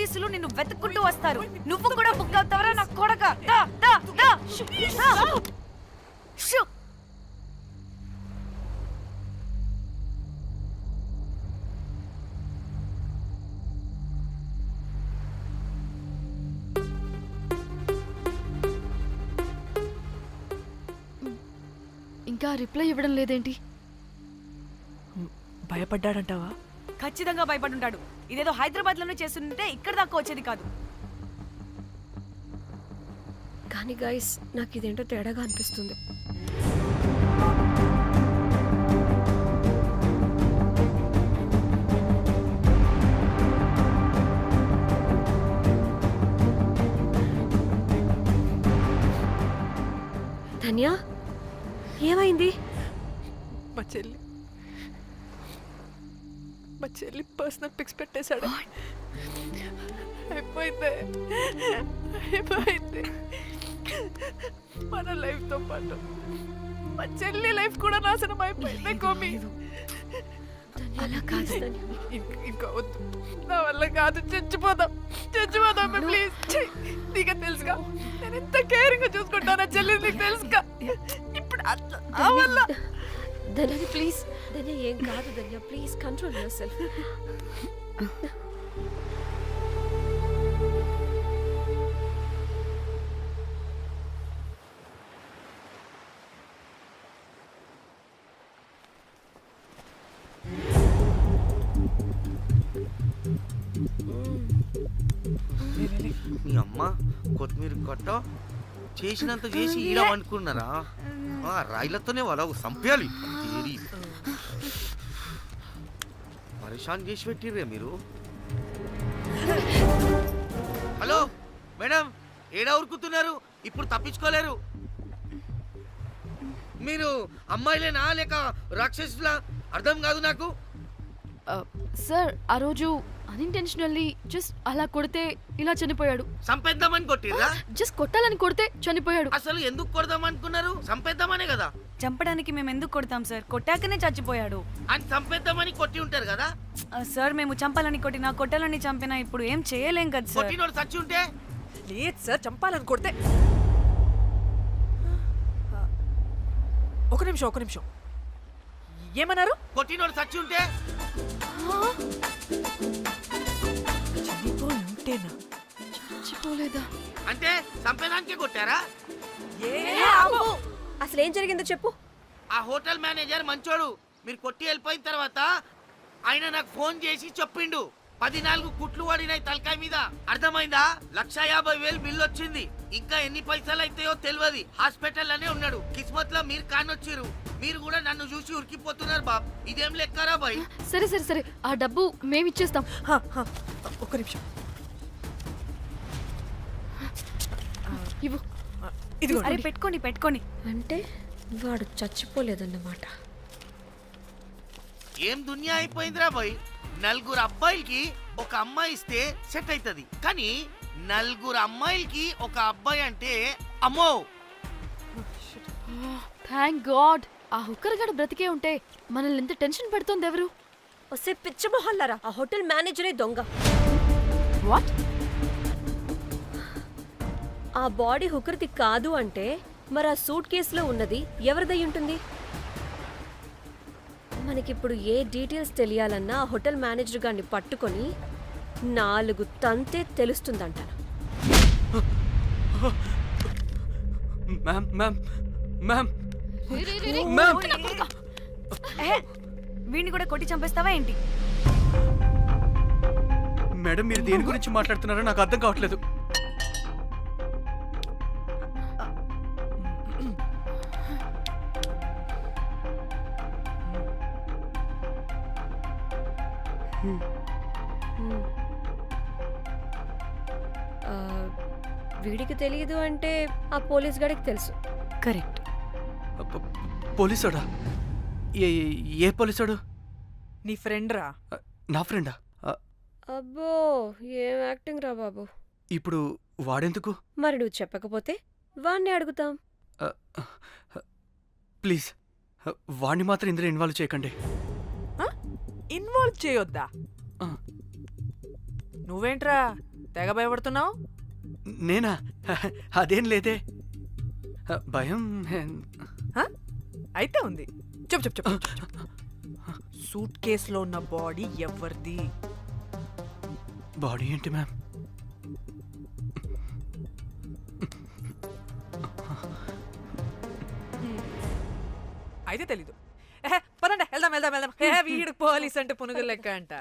పోలీసులు నిన్ను వెతుక్కుంటూ వస్తారు. నువ్వు కూడా బుక్ అవుతావరా నా కొడక? దా దా దా షూ, దా. షూ. ఇంకా రిప్లై ఇవ్వడం లేదేంటి? భయపడ్డాడంటావా? ఖచ్చితంగా భయపడుంటాడు. ఇదేదో హైదరాబాద్ లోనే చేస్తుంటే ఇక్కడ దాకా వచ్చేది కాదు. కానీ గైస్, నాకు ఇదేంటో తేడాగా అనిపిస్తుంది. ధన్య, ఏమైంది? మా చెల్లి పర్సనల్ పిక్స్ పెట్టేశాడు. అయిపోయింది మన లైఫ్ తో పాటు మా చెల్లి లైఫ్ కూడా నాశనం అయిపోయింది. కోమి, అలా కాదు ధన్య. ఇంకా వద్దు, నా వల్ల కాదు. చచ్చిపోదాం ప్లీజ్. నీకు తెలుసుగా నేను ఎంత కేరింగ్ చూసుకుంటానా చెల్లి, నీకు తెలుసుగా. ఇప్పుడు ఆ వల్ల ధన్య ప్లీజ్. ధన్య ఏం కాదు ధన్య, ప్లీజ్ కంట్రోల్ యువర్ సెల్ఫ్. మీ అమ్మ కొత్తిమీర కట్ట చేసినంత చేసి ఈడ అనుకున్నారా? రాయిలతోనే వాళ్ళ సంపేయాలి. పరేషాన్ చేసి పెట్టిర్రే మీరు. హలో మేడం, ఏడా ఉరుకుతున్నారు? ఇప్పుడు తప్పించుకోలేరు. మీరు అమ్మాయిలేనా లేక రాక్షసులా? అర్థం కాదు నాకు. సార్, ఆ రోజు అన్ఇంటెన్షనల్లీ జస్ట్ అలా కొడితే ఇలా చనిపోయాడు. సంపేద్దామని కొట్టిర్రా? జస్ట్ కొట్టాలని కొడితే చనిపోయాడు. అసలు ఎందుకు కొడదాం అనుకున్నారు? సంపేద్దామనే కదా. చంపడానికి మేము ఎందుకు కొడతాం సార్? కొట్టాకనే చచ్చిపోయాడు. అని సంపేద్దామని కొట్టి ఉంటారు కదా సార్. మేము చంపాలని కొట్టినా కొట్టాలని చంపినా ఇప్పుడు ఏం చేయలేం కదా సార్. కొట్టినోడు చచ్చి ఉంటే? లేదు సార్, చంపాలని కొడితే. ఒక నిమిషం ఏమన్నారు? కొట్టినోడు చచ్చి ఉంటే? ఉంటేనా? చచ్చిపోలేదా? అంటే సంపేదానికే కొట్టారా? అసలు ఏం జరిగిందో చెప్పు. ఆ హోటల్ మేనేజర్ మంచోడు. మీరు కొట్టి వెళ్ళిపోయిన తర్వాత ఆయన నాకు ఫోన్ చేసి చెప్పిండు 14 కుట్లు పడినాయి తలకాయ మీద. అర్థమైందా? 1,50,000 బిల్లు వచ్చింది. ఇంకా ఎన్ని పైసలు అయితాయో తెలియదు. హాస్పిటల్ లోనే ఉన్నాడు. కిస్మత్ లో మీరు కానొచ్చిరు. మీరు కూడా నన్ను చూసి ఉరికిపోతున్నారు బాబ్. ఇదేం లెక్కరా బాయ్? సరే ఆ డబ్బు మేమిచ్చేస్తాం. ఒక నిమిషం ఇవ్వు. ఇదిగో. అరే పెట్టుకోండి. అంటే వాడు చచ్చిపోలేదన్నమాట. ఏం దునియా అయిపోయిందిరా బాయ్. 4 అబ్బాయిలకి ఒక అమ్మాయి ఇస్తే సెట్ అవుతుంది. కానీ 4 అమ్మాయిలకి ఒక అబ్బాయి అంటే అమ్మో. Thank God. ఆ హుక్కర్ గడు బ్రతికే ఉంటే మనల్ని ఎంత టెన్షన్ పెడుతోంది ఎవరు? వస్తే పిచ్చి మొహల్లారా, ఆ హోటల్ మేనేజరే దొంగ. వాట్? ఆ బాడీ హుకర్ది కాదు అంటే మరి ఆ సూట్ కేసులో ఉన్నది ఎవరిదై ఉంటుంది? మనకిప్పుడు ఏ డీటెయిల్స్ తెలియాలన్నా ఆ హోటల్ మేనేజర్ గారిని పట్టుకొని 4 తంతే తెలుస్తుందంట. వీడిని కూడా కొట్టి చంపేస్తావా ఏంటి? మేడం, మీరు దేని గురించి మాట్లాడుతున్నారో నాకు అర్థం కావట్లేదు. వీడికి తెలియదు అంటే ఆ పోలీస్ గాడికి తెలుసు. కరెక్ట్. పోలీసాడా? ఏ పోలీసాడు? నీ ఫ్రెండ్ రా. నా ఫ్రెండా? అబ్బో, ఏం యాక్టింగ్ రా బాబు. ఇప్పుడు వాడెందుకు? మరి నువ్వు చెప్పకపోతే వాణ్ణి అడుగుతాం. ప్లీజ్ వాణ్ణి మాత్రం ఇందులో ఇన్వాల్వ్ చేయకండి. ఇన్వాల్వ్ చేయొద్దా? నువ్వేంట్రా తెగ భయపడుతున్నావు? నేనా? అదేం లేదే. భయం అయితే ఉంది. చెప్పు చెప్పు చెప్పు. సూట్ కేసులో ఉన్న బాడీ ఎవరిది? బాడీ ఏంటి మ్యామ్? అయితే తెలీదు. పదండి వెళ్దాం వెళ్దాం వెళ్దాం. వీడు పోలీస్ అంటే పునుగులు లెక్క అంట.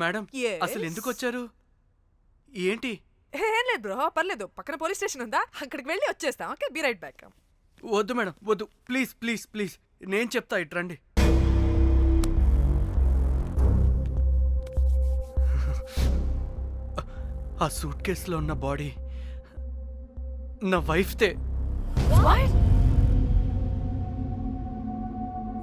Madam Yes. అసలు ఎందుకు వచ్చారు? ఏంటి? ఏం లేదు బ్రో, పర్లేదు. పక్కన పోలీస్ స్టేషన్ ఉందా, అక్కడికి వెళ్ళి వచ్చేస్తాం. Okay, be right back. వద్దు మేడం వద్దు, ప్లీజ్ ప్లీజ్ ప్లీజ్, నేను చెప్తా, ఇట్రండి. ఆ సూట్ కేసులో ఉన్న బాడీ నా వైఫ్తే.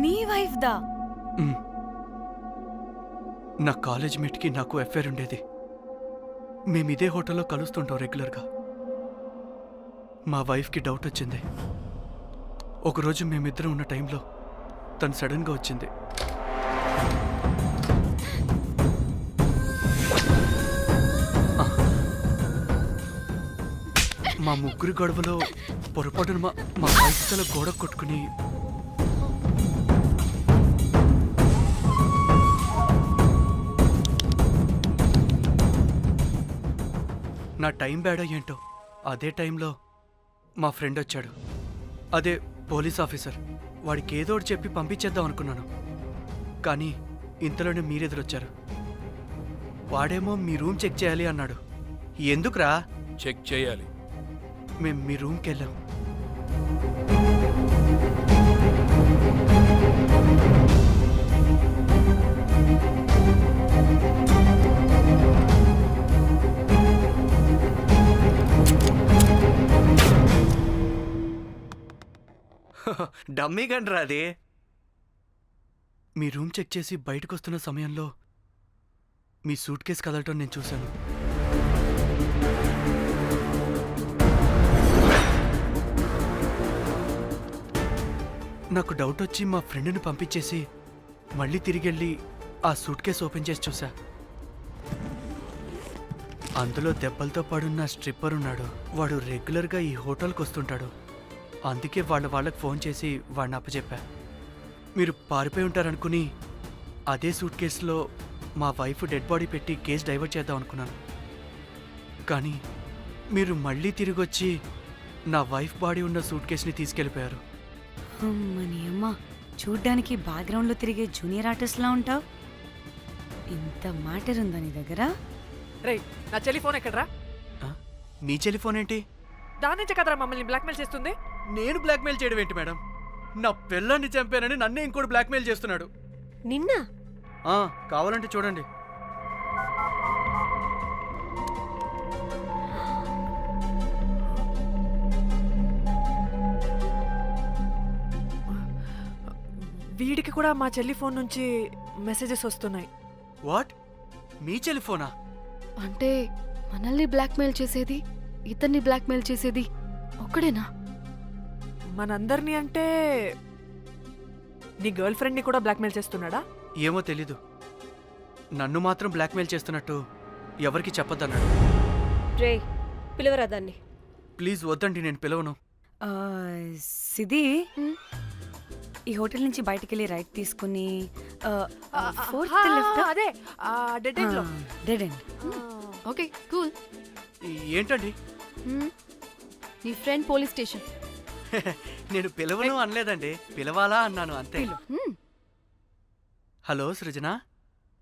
నీ వైఫ్ దా? మ్. నా కాలేజ్ మేట్కి నాకు అఫైర్ ఉండేది. మేము ఇదే హోటల్లో కలుస్తుంటాం రెగ్యులర్గా. మా వైఫ్కి డౌట్ వచ్చింది. ఒకరోజు మేమిద్దరం ఉన్న టైంలో తను సడన్గా వచ్చింది. మా ముగ్గురి గొడవలో పొరపాటున మా వైఫ్ తల గోడ కొట్టుకుని నా టైం బ్యాడో ఏంటో అదే టైంలో మా ఫ్రెండ్ వచ్చాడు. అదే పోలీస్ ఆఫీసర్. వాడికి ఏదో ఒకటి చెప్పి పంపించేద్దాం అనుకున్నాను. కానీ ఇంతలోనే మీరెదురొచ్చారు. వాడేమో మీ రూమ్ చెక్ చేయాలి అన్నాడు. ఎందుకురా? చెక్ చేయాలి. మేము మీ రూమ్కి వెళ్ళాం. డమ్మీ గండ్రా అది. మీ రూమ్ చెక్ చేసి బయటకు వస్తున్న సమయంలో మీ సూట్ కేసు కదలటం నేను చూశాను. నాకు డౌట్ వచ్చి మా ఫ్రెండ్ని పంపించేసి మళ్ళీ తిరిగెళ్ళి ఆ సూట్ కేసు ఓపెన్ చేసి చూసా. అందులో దెబ్బలతో పడున్న స్ట్రిప్పర్ ఉన్నాడు. వాడు రెగ్యులర్గా ఈ హోటల్కి వస్తుంటాడు. అందుకే వాళ్ళకి ఫోన్ చేసి వాడిని అప్పచెప్పా. మీరు పారిపోయి ఉంటారనుకుని అదే సూట్ కేసులో మా వైఫ్ డెడ్ బాడీ పెట్టి కేసు డైవర్ట్ చేద్దాం అనుకున్నాను. కానీ మీరు మళ్ళీ తిరిగి వచ్చి నా వైఫ్ బాడీ ఉన్న సూట్ కేసుని తీసుకెళ్ళిపోయారు. అమ్మని అమ్మ, చూడ్డానికి బ్యాక్గ్రౌండ్లో తిరిగే జూనియర్ ఆర్టిస్ట్లా ఉంటావు. ఇంత మ్యాటర్ ఉందా నీ దగ్గర? రేయ్, నా చెల్లి ఫోన్ ఎక్కడరా? ఆ? నీ టెలిఫోన్ ఏంటి? దాని నుంచే కదరా మమ్మల్ని బ్లాక్మెయిల్ చేస్తుంది. నేను బ్లాక్మెయిల్ చేయడం ఏంటి మేడం? నా పిల్లాన్ని చంపానని నన్నే ఇంకోటి బ్లాక్మెయిల్ చేస్తున్నాడు. నిన్న కావాలంటే చూడండి. వీడికి కూడా మా చెల్లి ఫోన్ నుంచి మెసేజెస్ వస్తున్నాయి. వాట్? మీ టెలిఫోనా? అంటే మనల్ని బ్లాక్మెయిల్ చేసేది, ఇతన్ని బ్లాక్మెయిల్ చేసేది ఒక్కడేనా? మనందరినీ అంటే నీ గర్ల్ ఫ్రెండ్ని కూడా బ్లాక్మెయిల్ చేస్తున్నాడా? ఏమో తెలీదు. నన్ను మాత్రం బ్లాక్మెయిల్ చేస్తున్నట్టు ఎవరికి చెప్పొద్దన్నాడు. రే, పిలవరా దాన్ని. ప్లీజ్ వద్దండి, నేను పిలవను. సిది, ఈ హోటల్ నుంచి బయటికి వెళ్ళి రైట్ తీసుకుని ఫోర్త్ లెఫ్ట్. అదే డెడ్ ఎండ్ లో. Dead end. Okay, cool. ఏంటండి? నీ ఫ్రెండ్ పోలీస్ స్టేషన్. నేను పిలవను అనలేదండి, పిలవాలా అన్నాను అంతే. హలో సృజన,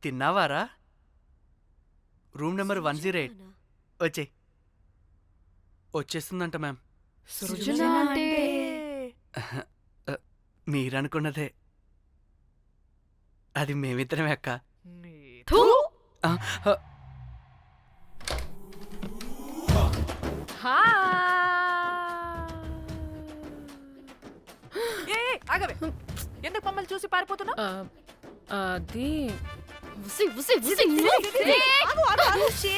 తిన్నావారా? Room number 108. వచ్చే వచ్చేస్తుందంట మ్యామ్. సృజన అంటే మీరనుకున్నదే. అది మేమిద్దరమే అక్క. థూ! ఆ, ఆగవే, ఎందుకు మమ్మల్ని చూసి పారిపోతున్నా? అది ఉసి ఉసి ఉసి.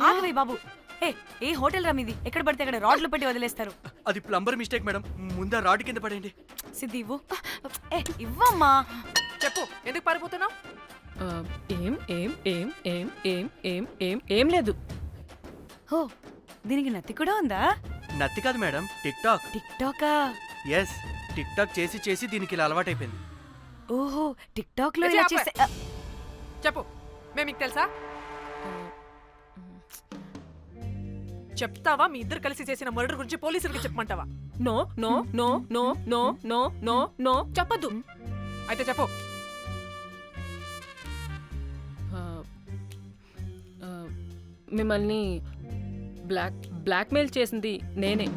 ఆగవే బాబు. ఏ హోటల్ రా మీది? ఎక్కడ పడితే అక్కడ రాడ్లు పెట్టి వదిలేస్తారు. అది ప్లంబర్ మిస్టేక్ మేడం. ముందా రాడ్ కింద పడేయండి. సిద్ధి ఇవ్వు. ఇవ్వమ్మా. చెప్పు ఎందుకు పారిపోతున్నావు? ఆ, ఏం ఏం ఏం ఏం ఏం ఏం ఏం ఏం లేదు. ఓ దీనికి నత్తి కూడా ఉందా? నత్తి కాదు మేడం, టిక్ టాక్. టిక్ టాకా? ఎస్, టిక్ టాక్ చేసి చేసి దీనికి ఇలా అలవాటైపోయింది. ఓహో టిక్ టాక్ లో ఏ ఇలా చెప్పే. చేసే చెప్పు మేము మీకు తెలుసా? చెప్తావా? మీ ఇద్దరు కలిసి చేసిన మర్డర్ గురించి పోలీసులకి చెప్పమంటావా? No no no no no no no no చెప్పద్దు. అయితే చెప్పు. ఆ, ఆ, మిమ్మల్ని బ్లాక్మెయిల్ చేసింది నేనే.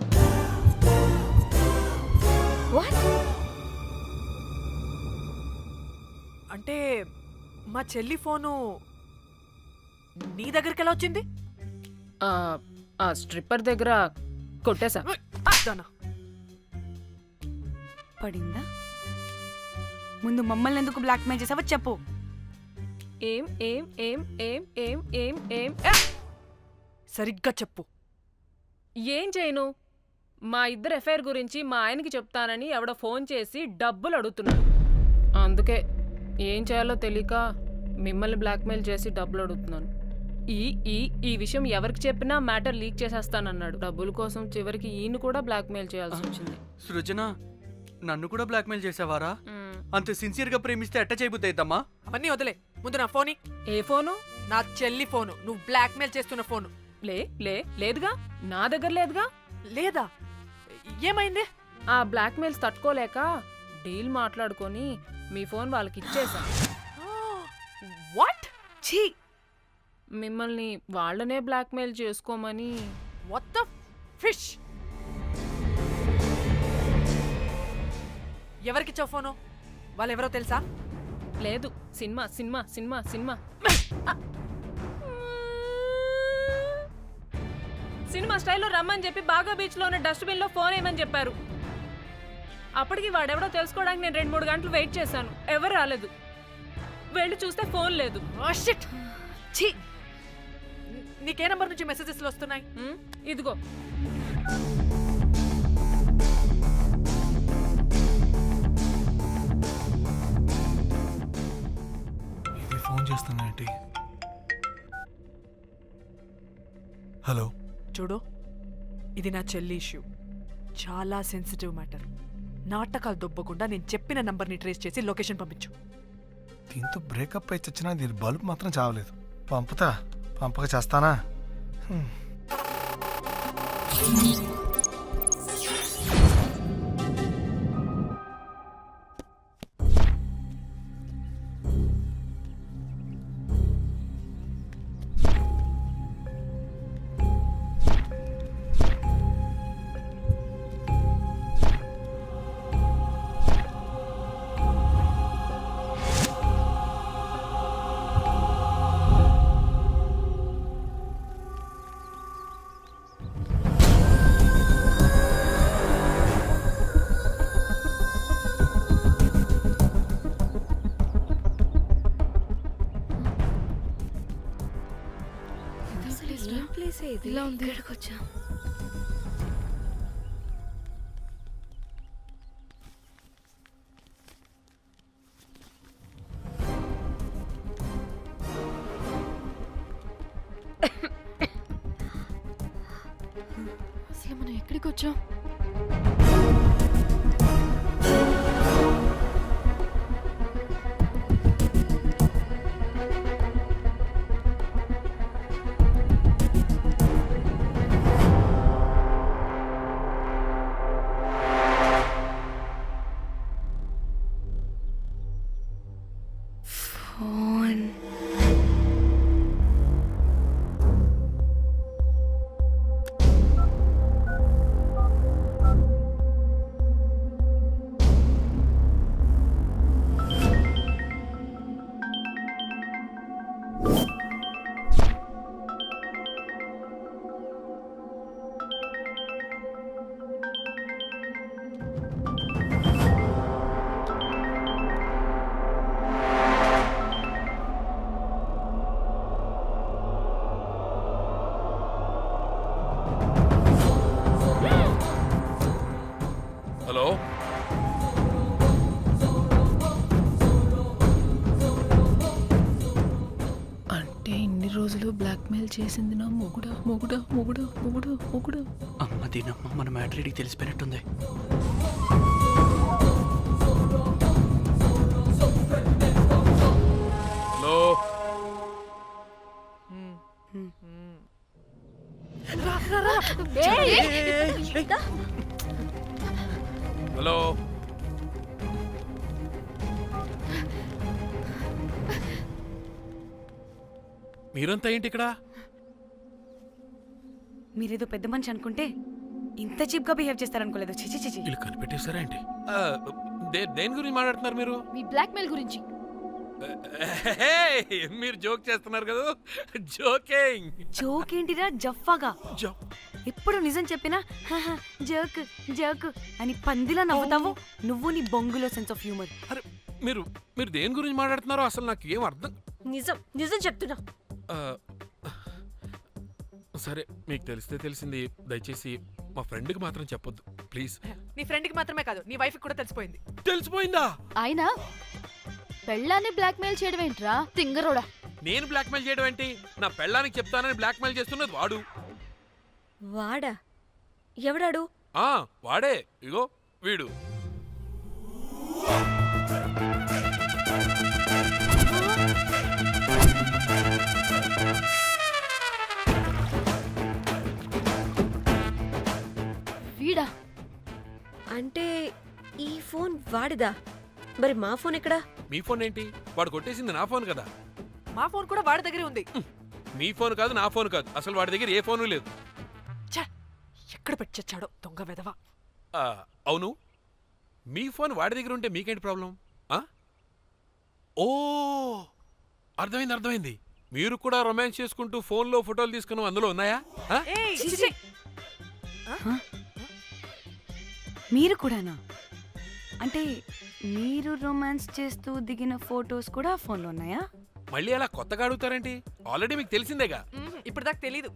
అంటే మా చెల్లి ఫోను నీ దగ్గరికి ఎలా వచ్చింది? ఆ స్ట్రిప్పర్ దగ్గర కొట్టేశా. దానా పడిందా? ముందు మమ్మల్ని ఎందుకు బ్లాక్మెయిల్ చేసావో చెప్పు. ఏం ఏం ఏం ఏం ఏం ఏం ఏం సరిగ్గా చెప్పు. ఏం చేయను? మా ఇద్దరు ఎఫ్ఐఆర్ గురించి మా ఆయనకి చెప్తానని ఎవడో ఫోన్ చేసి డబ్బులు అడుగుతున్నాడు. అందుకే ఏం చేయాలో తెలియక మిమ్మల్ని బ్లాక్మెయిల్ చేసి డబ్బులు అడుగుతున్నాను. ఈ ఈ ఈ విషయం ఎవరికి చెప్పినా మ్యాటర్ లీక్ చేసేస్తానన్నాడు. డబ్బుల కోసం చివరికి ఈయన కూడా బ్లాక్మెయిల్ చేయాల్సి వచ్చింది. సృజన, నన్ను కూడా బ్లాక్మెయిల్ చేసావారా? మ్, అంత సిన్సియర్గా ప్రేమిస్తే ఎట్ట చేయబుద్దయిద్దమ్మా? అవన్నీ వదిలే, ముందు నా ఫోని. ఏ ఫోను? నా చెల్లి ఫోను, నువ్వు బ్లాక్మెయిల్ చేస్తున్న ఫోను. లేదుగా, నా దగ్గర లేదుగా. లేదా? ఏమైంది? ఆ బ్లాక్మెయిల్స్ తట్టుకోలేక డీల్ మాట్లాడుకొని మీ ఫోన్ వాళ్ళకి ఇచ్చేసా. వాట్? ఛీ, మిమ్మల్ని వాళ్ళనే బ్లాక్మెయిల్ చేసుకోమని. What the fish? ఎవరికిచ్చావు ఫోను? వాళ్ళెవరో తెలుసా? లేదు, cinema cinema cinema cinema cinema స్టైల్లో రమ్మని చెప్పి బాగా బీచ్లో ఉన్న డస్ట్బిన్లో ఫోన్ వేయమని చెప్పారు. అప్పటికి వాడెవడో తెలుసుకోవడానికి నేను 2-3 గంటలు వెయిట్ చేశాను. ఎవరు రాలేదు. వెళ్ళి చూస్తే ఫోన్ లేదు. Oh, shit. ఛీ, నీకే నంబర్ నుంచి మెసేజెస్లు వస్తున్నాయి? ఇదిగో. ఇది ఫోన్ చేస్తున్నానంటే. హలో, చూడు, ఇది నా చెల్లి ఇష్యూ. చాలా సెన్సిటివ్ మ్యాటర్. నాటకాలు దొబ్బకుండా నేను చెప్పిన నంబర్ని ట్రేస్ చేసి లొకేషన్ పంపించు. దీంతో బ్రేకప్ అయి చచ్చినా దీని బల్బ్ మాత్రం చావలేదు. పంపుతా, పంపక చేస్తానా? ఏం ప్లేస్ ఇది? ఇలా ఉంది. వచ్చా అసలు మనం ఎక్కడికి వచ్చాం? ఫోన్. బ్లాక్మెయిల్ చేసింది నా మొగుడా మొగుడా మొగుడా మొగుడా మొగుడా. అమ్మ దీనమ్మ మన మ్యాటరీడికి తెలిసిపోయినట్టుంది. హలో హలో మీరంతా ఏంటి ఇక్కడ? మీరేదో పెద్ద మనిషి అనుకుంటే ఇంత చీప్ గా బిహేవ్ చేస్తారనుకోలేదు. చిచి చిచి. వీళ్ళు కనిపెట్టేశారా ఏంటి? దేని గురించి మాట్లాడుతున్నారు మీరు? మీ బ్లాక్మెయిల్ గురించి. మీరు జోక్ చేస్తున్నారు కదా? జోకింగ్. జోక్ ఏంటిరా జఫ్ఫాగా. ఎప్పుడు నిజం చెప్పినా "హహ, జోక్ జోక్ అని పందిలా నవ్వుతావు. నువ్వు నీ బొంగులో సెన్స్ ఆఫ్ హ్యూమర్. అరే మీరు మీరు దేని గురించి మాట్లాడుతున్నారో అసలు నాకు ఏం అర్థం. నిజం నిజం చెప్తున్నా. ఆ, సరే మీకు తెలిస్తే తెలిసింది. దయచేసి మా ఫ్రెండ్కి మాత్రం చెప్పొద్దు ప్లీజ్. నీ ఫ్రెండ్కి మాత్రమే కాదు, నీ వైఫ్కి కూడా తెలిసిపోయింది. తెలిసిపోయిందా? ఆయన పెళ్ళాన్ని బ్లాక్మెయిల్ చేయడం ఏంట్రా తింగరోడా? నేను బ్లాక్మెయిల్ చేయడం ఏంటి? నా పెళ్ళానికి చెప్తానని బ్లాక్మెయిల్ చేస్తున్నది వాడు. వాడా? ఎవడాడు? వాడే. ఇగో వీడు. వీడా? అంటే ఈ ఫోన్ వాడిదా? మరి మా ఫోన్ ఎక్కడా? మీ ఫోన్ ఏంటి? వాడు కొట్టేసింది నా ఫోన్ కదా. మా ఫోన్ కూడా వాడి దగ్గరే ఉంది. మీ ఫోన్ కాదు, నా ఫోన్ కాదు, అసలు వాడి దగ్గర ఏ ఫోను లేదు. ఛ, ఎక్కడ పెట్టొచ్చాడో దొంగ వెధవ. అవును, మీ ఫోన్ వాడి దగ్గర ఉంటే మీకేంటి ప్రాబ్లం? ఓ అర్థమైంది అర్థమైంది. మీరు కూడా రొమాన్స్ చేసుకుంటూ ఫోన్లో ఫోటోలు తీసుకున్నాం, అందులో ఉన్నాయా? ఏయ్, చిచి. మీరు కూడానా? అంటే మీరు రొమాన్స్ చేస్తూ దిగిన ఫొటోస్ కూడా ఫోన్లో ఉన్నాయా? మళ్ళీ అలా కొత్తగా అడుగుతారేంటి? ఆల్రెడీ మీకు తెలిసిందేగా. ఇప్పుడు దాకా తెలీదు.